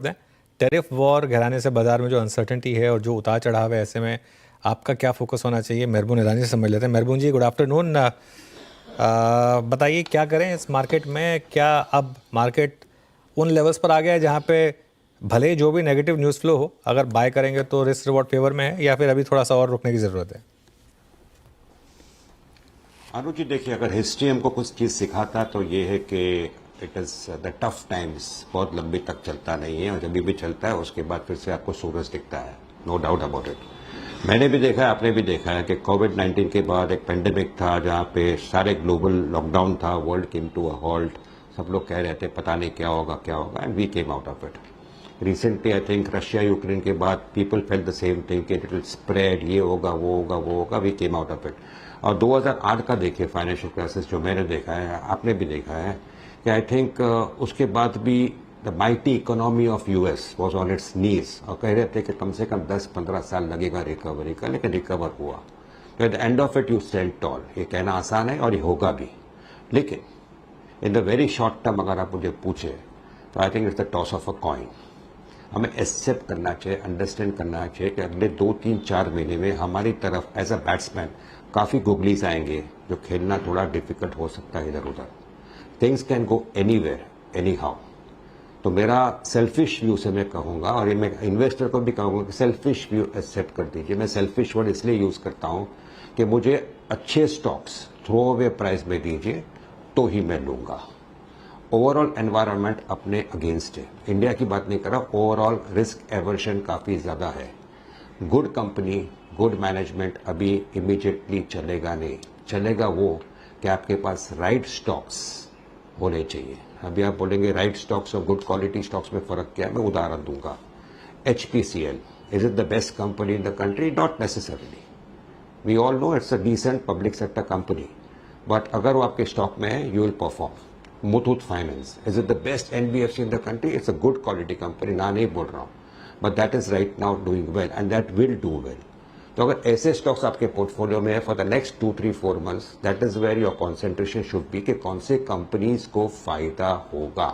हैं। Tariff war घराने से बाजार में जो अनसर्टेनिटी है और जो उतार चढ़ाव है, ऐसे में आपका क्या फोकस होना चाहिए? मेहरबून ईरानी से समझ लेते हैं। मेहरबून जी, गुड आफ्टरनून। बताइए क्या करें इस मार्केट में? क्या अब मार्केट उन लेवल्स पर आ गया है जहां पे भले जो भी नेगेटिव न्यूज़ फ्लो हो, अगर बाय करेंगे तो रिस्क रिवॉर्ड फेवर में है, या फिर अभी थोड़ा सा और रुकने की ज़रूरत है? अनुज जी, देखिए, अगर हिस्ट्री हमको कुछ चीज़ सिखाता तो ये है कि it is the tough times बहुत लंबी तक चलता नहीं है, और जब भी चलता है उसके बाद फिर से आपको सूरज दिखता है, नो डाउट अबाउट इट। मैंने भी देखा है, आपने भी देखा है कि कोविड-19 के बाद एक पेंडेमिक था जहाँ पे सारे ग्लोबल लॉकडाउन था, world came to a halt, सब लोग कह रहे थे पता नहीं क्या होगा, and we came out of it. Recently I think Russia Ukraine के बाद people fell the same thing कि इट विल स्प्रेड, ये होगा वो होगा वो होगा, we came out of it. और 2008 का देखिए फाइनेंशियल क्राइसिस जो मैंने देखा है, आपने भी देखा है कि आई थिंक उसके बाद भी the mighty economy of US was on its knees, और कह रहे थे कि कम से कम 10-15 साल लगेगा रिकवरी का, लेकिन रिकवर हुआ। तो at the end of it you stand toll. ये कहना आसान है और ये होगा भी, लेकिन in the very short term अगर आप मुझे पूछे तो I think it's the toss of a coin. हमें एक्सेप्ट करना चाहिए, अंडरस्टैंड करना चाहिए कि अगले 2-3-4 महीने में हमारी तरफ एज अ बैट्समैन काफ़ी गुगलीज आएंगे, जो खेलना थोड़ा डिफिकल्ट हो सकता है इधर उधर। Things can go anywhere any how. तो मेरा सेल्फिश व्यू से मैं कहूँगा, और ये मैं इन्वेस्टर को भी कहूँगा कि सेल्फिश व्यू एक्सेप्ट कर दीजिए। मैं सेल्फिश वर्ड इसलिए यूज़ करता हूँ कि मुझे अच्छे स्टॉक्स थ्रो अवे प्राइस में दीजिए तो ही मैं लूँगा। ओवरऑल एनवायरनमेंट अपने अगेंस्ट है, इंडिया की बात नहीं कर रहा, ओवरऑल रिस्क एवर्शन काफ़ी ज़्यादा है। गुड कंपनी, गुड मैनेजमेंट अभी इमीडिएटली चलेगा नहीं। चलेगा वो कि आपके पास राइट स्टॉक्स होने चाहिए। अभी आप बोलेंगे राइट स्टॉक्स और गुड क्वालिटी स्टॉक्स में फ़र्क क्या है, मैं उदाहरण दूंगा। HPCL, is it the best company in the country? Not necessarily. We all know it's a decent public sector company, but अगर वो आपके स्टॉक में है, you will perform. Muthoot finance, is it the best NBFC in the country? It's a good quality company, ना नहीं बोल रहा हूँ, but that is right now doing well and that will do well. तो अगर ऐसे स्टॉक्स आपके पोर्टफोलियो में है for the next 2-3-4 months, that is where your concentration should be, कि कौन से कंपनीज को फायदा होगा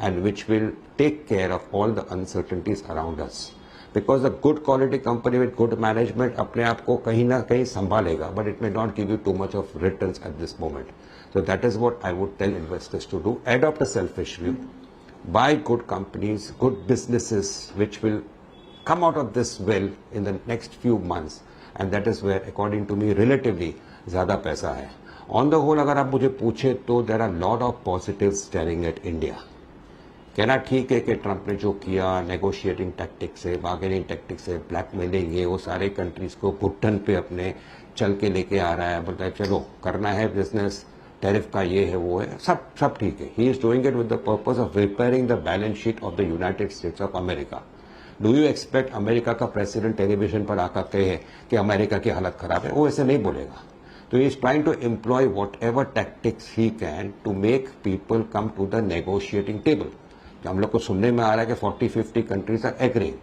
and which will take care of all the uncertainties around us. Because the good quality company with good management अपने आप को कहीं ना कहीं संभालेगा, but it may not give you too much of returns at this moment. So that is what I would tell investors to do. Adopt a selfish view. Buy good companies, good businesses which will come out of this well in the next few months. And that is where, according to me, relatively ज़्यादा पैसा है। On the whole, अगर आप मुझे पूछे तो there are lot of positives staring at India. कहना ठीक है कि ट्रंप ने जो किया, नेगोशिएटिंग टैक्टिक्स से, बार्गेनिंग टैक्टिक्स से, ब्लैकमेलिंग, ये वो सारे कंट्रीज को घुटन पे अपने चल के लेके आ रहा है, बोलता है चलो करना है बिजनेस, टैरिफ का ये है वो है, सब ठीक है। He is doing it with the purpose of repairing the balance sheet of the United states of America. Do you expect America का प्रेसिडेंट टेलीविजन पर आकर कहे कि अमेरिका की हालत खराब है? वो ऐसे नहीं बोलेगा। तो he is trying to employ whatever tactics he can to make people come to the negotiating table. हम लोग को सुनने में आ रहा है कि 40-50 कंट्रीज आर एग्रीइंग,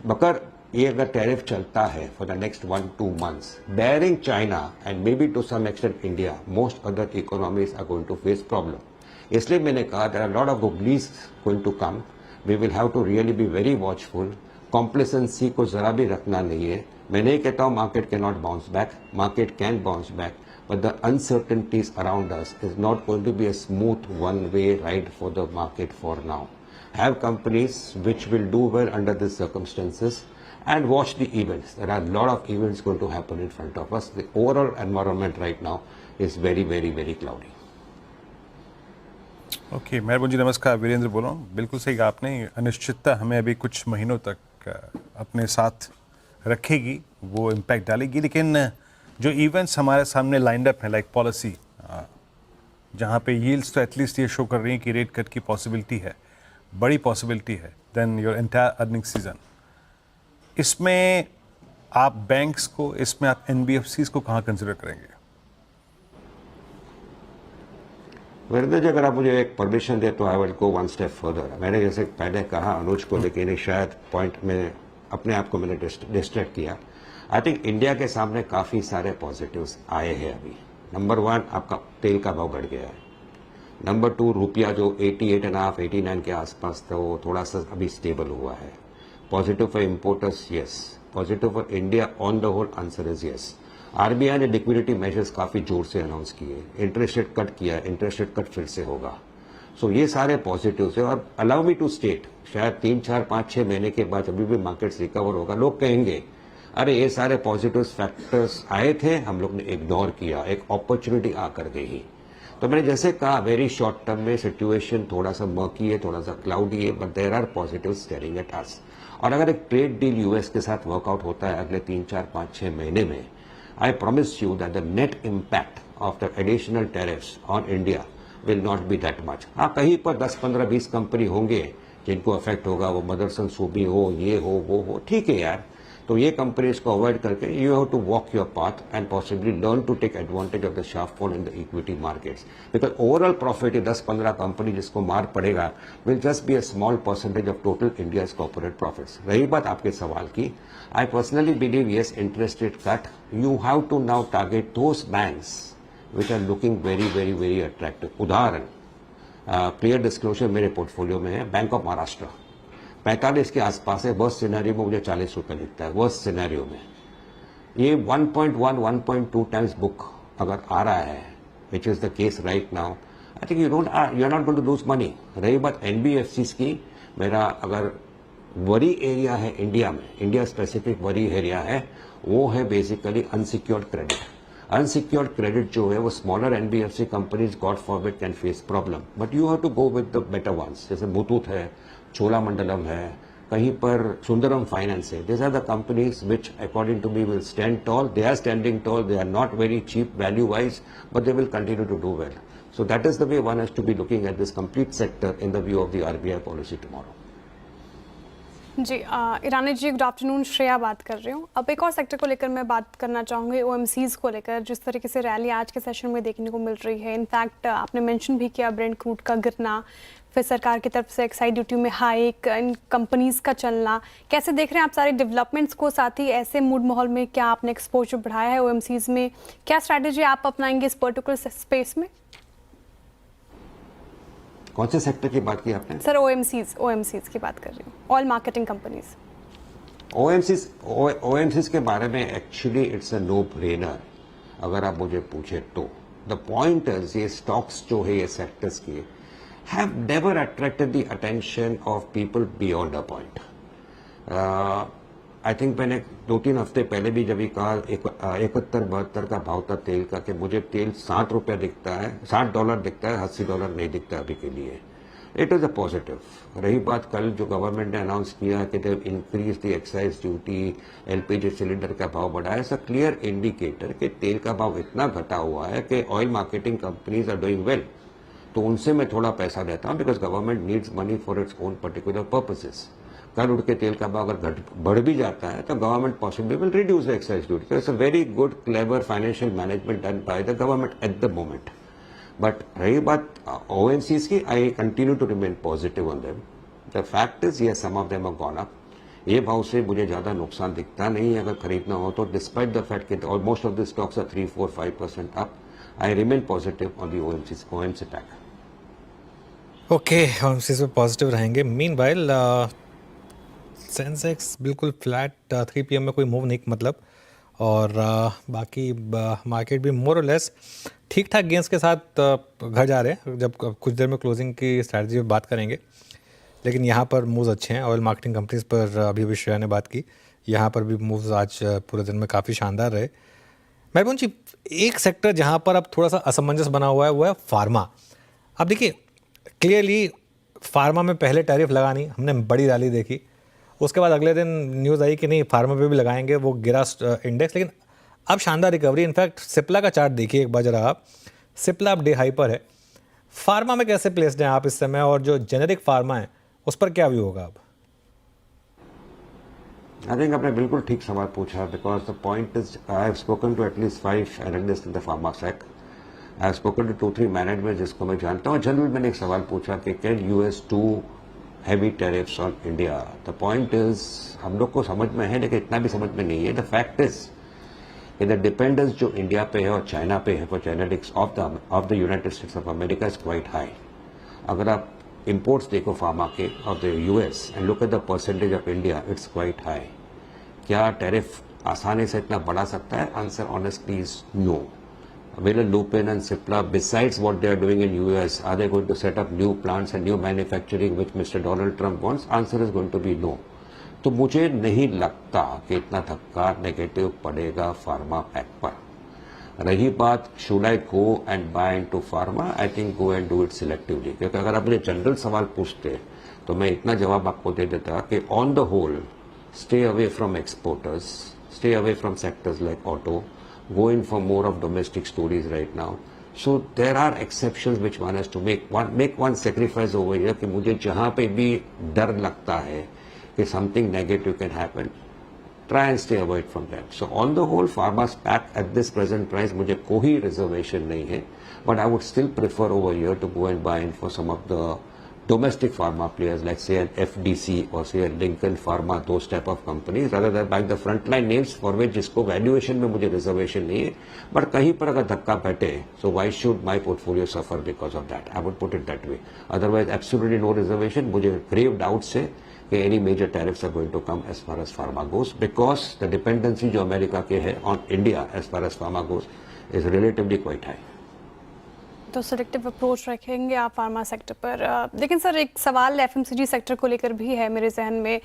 मगर ये अगर टैरिफ चलता है for the next 1-2 months, barring China and maybe to some extent India, most other economies are going to face problem. इसलिए मैंने कहा there are lot of googlies going to come, we will have to really be very watchful. Complacency को जरा भी रखना नहीं है। मैं नहीं कहता हूँ market can not bounce back, market can bounce back, but the uncertainties around us is not going to be a smooth one-way ride for the market for now. Have companies which will do well under these circumstances and watch the events. There are a lot of events going to happen in front of us. The overall environment right now is very, very, very cloudy. Okay, मेहरबान जी नमस्कार, वीरेंद्र बोल रहा हूँ। बिल्कुल सही कहा आपने, अनिश्चितता हमें अभी कुछ महीनों तक अपने साथ रखेगी, वो इम्पैक्ट डालेगी, लेकिन जो इवेंट्स हमारे सामने लाइंड अप है, लाइक पॉलिसी, जहाँ पे यील्ड्स तो एटलीस्ट ये शो कर रही हैं कि रेट कट की पॉसिबिलिटी है, बड़ी पॉसिबिलिटी है, then your entire earning season, इसमें आप बैंक्स को, इसमें आप NBFCs को कहाँ कंसिडर करेंगे? वीरेंद्र जी, अगर आप मुझे एक परमिशन दे तो I will go one step further. मैंने जैसे पहले कहा अनुज को, लेकिन शायद पॉइंट में अपने आप को मैंने डिस्ट्रैक्ट किया। आई थिंक इंडिया के सामने काफ़ी सारे पॉजिटिव्स आए हैं अभी। नंबर 1, आपका तेल का भाव बढ़ गया है। नंबर 2, रुपया जो 88.5 89 के आसपास था वो थोड़ा सा अभी स्टेबल हुआ है. Positive for importers, yes. Positive for India on the whole, answer is yes. RBI ने लिक्विडिटी मेजर्स काफी जोर से अनाउंस किए, इंटरेस्ट रेट कट किया, इंटरेस्ट रेट कट फिर से होगा. सो ये सारे पॉजिटिव है. और अलाउ मी टू स्टेट, शायद 3 4 5 6 महीने के बाद अभी भी मार्केट्स रिकवर होगा, लोग कहेंगे अरे ये सारे पॉजिटिव फैक्टर्स आए थे, हम लोग ने इग्नोर किया, एक अपॉर्चुनिटी आकर गई. तो मैंने जैसे कहा, वेरी शॉर्ट टर्म में सिचुएशन थोड़ा सा मर्की है, थोड़ा सा क्लाउडी है, but there are positive staring at us. और अगर एक ट्रेड डील यूएस के साथ वर्कआउट होता है अगले 3 4 5 6 महीने में, I promise you that the net impact of the additional tariffs on India will not be that much. हाँ, कहीं पर 10 15 20 कंपनी होंगे जिनको अफेक्ट होगा, वो मदरसन सूबी हो, ये हो, वो हो, ठीक है यार. तो ये कंपनीज को अवॉइड करके you have to walk your path and possibly learn to take advantage of the sharp fall in the equity markets. Because overall profit 10-15 company जिसको मार पड़ेगा will just be a small percentage of total India's corporate profits. रही बात आपके सवाल की, I personally believe yes, interest rate cut, you have to now target those banks which are looking very very very attractive. उदाहरण, clear disclosure मेरे portfolio में है, bank of Maharashtra 45 के आसपास है. वर्स्ट सिनेरियो में मुझे 40 रुपए दिखता है, वर्स्ट सिनेरियो में. ये 1.1-1.2 टाइम्स बुक अगर आ रहा है, which is the case right now, I think you are not going to lose money. रही बात एनबीएफसीज की, मेरा अगर वरी एरिया है इंडिया में, इंडिया स्पेसिफिक वरी एरिया है, वो है basically unsecured credit. Unsecured credit जो है वो smaller NBFC companies God forbid can face problem, but you have to go with the better ones. जैसे मुथूट है, चोलामंडलम है, कहीं पर सुंदरम फाइनेंस है. This are the companies which according to me will stand tall. They are standing tall, they are not very cheap value wise, but they will continue to do well. So that is the way one has to be looking at this complete sector in the view of the RBI policy tomorrow. जी, Irani ji, good afternoon. Shreya बात कर रही हूँ. अब एक और sector को लेकर मैं बात करना चाहूँगी, ओएमसीज को लेकर. जिस तरीके से रैली आज के सेशन में देखने को मिल रही है, इनफैक्ट आपने मेंशन भी किया ब्रेंट क्रूड का गिरना, फिर सरकार की तरफ से एक्साइज ड्यूटी में हाइक, इन कंपनीज का चलना. कैसे देख रहे हैं आप सारे डेवलपमेंट्स को? साथ ही ऐसे मूड माहौल में क्या आपने एक्सपोजर बढ़ाया है ओएमसीज में? क्या स्ट्रैटेजी आप अपनाएंगे इस पर्टिकुलर स्पेस में? कौन से सेक्टर की बात की आपने? सर, ओएमसीज की बात कर रही हूँ, ऑयल मार्केटिंग कंपनीज. ओएमसीज के बारे में actually it's a no brainer अगर आप मुझे पूछे तो. द पॉइंट इज, ये स्टॉक्स जो है, ये सेक्टर्स की have never attracted the attention of people beyond a point. I think मैंने 2-3 हफ्ते पहले भी जब कहा, 71-72 का भाव था तेल का, कि मुझे तेल $60 दिखता है, $60 दिखता है, $80 नहीं दिखता अभी के लिए. It is a positive. रही बात कल जो गवर्नमेंट ने अनाउंस किया कि they increase the excise duty, LPG cylinder का भाव बढ़ाया, इट्स अ क्लियर इंडिकेटर कि तेल का भाव इतना घटा हुआ है कि oil marketing companies are doing well. तो उनसे मैं थोड़ा पैसा लेता हूं, because government needs money for its own particular purposes. कल उठ के तेल का भाव अगर बढ़ भी जाता है तो government possibly will reduce the excise duty. It's a very good clever financial management done by the government at the moment. But रही बात ओएमसीज की, I continue to remain positive on them. The fact is ये some of them have gone up. ये भाव से मुझे ज्यादा नुकसान दिखता नहीं है अगर खरीदना हो तो, डिस्पाइट द फैक्ट कि almost of the stocks are 3-4-5% up. I remain positive on the OMC pack. Okay, हम इस पे पॉजिटिव रहेंगे. मीनवाइल सेंसेक्स बिल्कुल फ्लैट, 3 PM में कोई मूव नहीं मतलब, और बाकी मार्केट भी मोर और लेस ठीक ठाक गेंस के साथ घर जा रहे हैं. जब कुछ देर में क्लोजिंग की स्ट्रैटेजी पे बात करेंगे, लेकिन यहाँ पर मूव्स अच्छे हैं. ऑयल मार्केटिंग कंपनीज पर अभी श्रेया ने बात की, यहाँ पर भी मूव्स आज पूरे दिन में काफ़ी शानदार रहे. महबून जी, एक सेक्टर जहाँ पर अब थोड़ा सा असमंजस बना हुआ है वो है फार्मा. अब देखिए, क्लियरली फार्मा में पहले टैरिफ लगा नहीं, हमने बड़ी रैली देखी, उसके बाद अगले दिन न्यूज़ आई कि नहीं फार्मा पे भी लगाएंगे, वो गिरा इंडेक्स. लेकिन अब शानदार रिकवरी. इनफैक्ट सिप्ला का चार्ट देखिए एक बार जरा आप, सिप्ला अब डे हाई पर है. फार्मा में कैसे प्लेस्ड हैं आप इस समय, और जो जेनेरिक फार्मा है उस पर क्या व्यू होगा अब? आई थिंक आपने बिल्कुल ठीक सवाल पूछा, because the point is I have spoken to at least 5 analyst in the pharma sector. I have spoken to 2-3 management जिसको मैं जानता हूँ. जनरल मैंने एक सवाल पूछा कि can US do heavy tariffs on India. The point is, हम लोग को समझ में है लेकिन इतना भी समझ में नहीं है. द फैक्ट इज कि द डिपेंडेंस जो इंडिया पे है और चाइना पे है for genetics of the United States of America is quite high. अगर आप इंपोर्ट्स देखो फार्मा के of the US and look at the percentage of India, it's quite high. क्या टैरिफ आसानी से इतना बढ़ा सकता है? Answer honestly is no. Will Lupin and Cipla, besides what they are doing in US, are they going to set up new plants and new manufacturing which Mr. Donald Trump wants? Answer is going to be no. तो मुझे नहीं लगता कि इतना धक्का negative पड़ेगा pharma pack पर. रही बात should I go and buy into pharma, I think go and do it selectively. क्योंकि अगर आप मुझे जनरल सवाल पूछते तो मैं इतना जवाब आपको दे देता कि on the whole stay away from exporters, stay away from sectors like auto, go in for more of domestic stories right now. So there are exceptions which one has to make one sacrifice over here कि मुझे जहाँ पे भी डर लगता है कि something negative can happen, try and stay away from that. So on the whole, pharma's pack at this present price मुझे कोई reservation नहीं है, but I would still prefer over here to go and buy in for some of the domestic pharma players like say an FDC or say a Lincoln Pharma, those type of companies, rather than buying the frontline names for which जिसको valuation में मुझे reservation नहीं है, but कहीं पर अगर धक्का बैठे, so why should my portfolio suffer because of that? I would put it that way. Otherwise, absolutely no reservation. मुझे grave doubts है कि any major tariffs are going to come as far as pharma goes, because the dependency जो America के है on India as far as pharma goes is relatively quite high. तो selective approach रखेंगे आप pharma sector पर. लेकिन sir एक सवाल एफएमसीजी सेक्टर को लेकर भी है मेरे जहन में.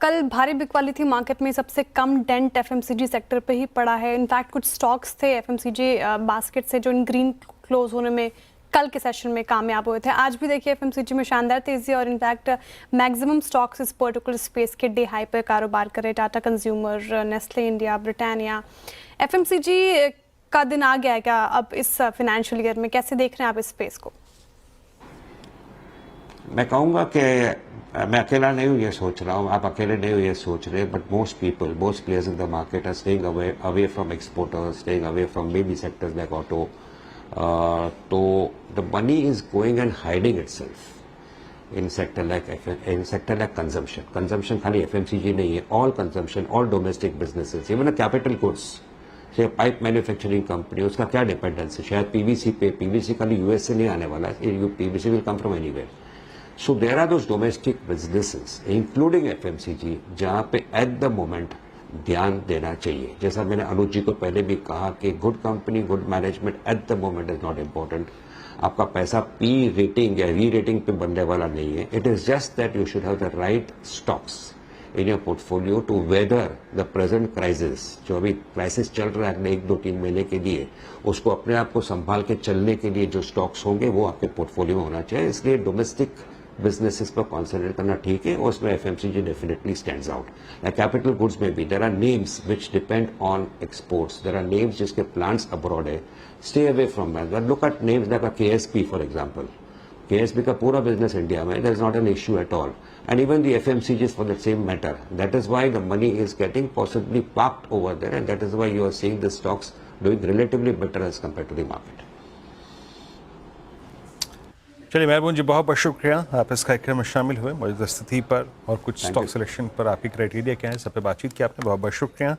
कल भारी बिक वाली थी मार्केट में, सबसे कम डेंट एफएमसीजी सेक्टर पे ही पड़ा है. इनफैक्ट कुछ स्टॉक्स थे एफएमसीजी बास्केट से जो इन ग्रीन क्लोज होने में कल के सेशन में कामयाब हुए थे. आज भी देखिए एफएमसीजी में शानदार तेजी और इनफैक्ट मैक्सिमम स्टॉक्स इस पर्टिकुलर स्पेस के डे हाई पर कारोबार कर रहे. Tata consumer, Nestle India, Britannia. FMCG का दिन आ गया है क्या अब इस फाइनेंशियल ईयर में? कैसे देख रहे हैं आप इस स्पेस को? मैं कहूँगा कि मैं अकेला नहीं हूँ ये सोच रहा हूँ, आप अकेले नहीं हो ये सोच रहे, but most people, most players in the market are staying away from exporters, staying away from maybe sectors like auto. तो the money is going and hiding itself in sector like consumption खाली FMCG नहीं है, all consumption, all domestic businesses, even a capital goods, से pipe manufacturing company, उसका क्या dependence है? शायद PVC पे. पीवीसी खाली यूएस से नहीं आने वाला है, PVC will come from anywhere. So there are those domestic businesses including FMCG जहां पे एट द मोमेंट ध्यान देना चाहिए. जैसा मैंने अनुज जी को पहले भी कहा कि good company, good management eight the moment is not important. आपका पैसा पी रेटिंग या री रेटिंग पे बनने वाला नहीं है. It is just that you should have the right stocks in your portfolio to weather the present crisis. जो अभी क्राइसिस चल रहा है अगले 1-2-3 महीने के लिए, उसको अपने आप को संभाल के चलने के लिए जो स्टॉक्स होंगे वो आपके पोर्टफोलियो में होना चाहिए. इसलिए डोमेस्टिक बिजनेसेस पर कॉन्सेंट्रेट करना ठीक है, और उसमें FMCG definitely stands out. Capital goods में भी there are names which depend on exports, there are names जिसके प्लांट्स अब्रॉड है. Stay away from that. Look at names like KSP for example. KSP का पूरा बिजनेस इंडिया में, there is not an issue at all, and even the FMCGs for the same matter. That is why the money is getting possibly parked over there, and that is why you are seeing the stocks doing relatively better as compared to the market. चलिए मेहरबान जी, बहुत बहुत शुक्रिया, आप इस कार्यक्रम में शामिल हुए. मौजूदा स्थिति पर और कुछ स्टॉक सिलेक्शन पर आपकी क्राइटेरिया क्या है, सब पे बातचीत की आपने. बहुत बहुत शुक्रिया.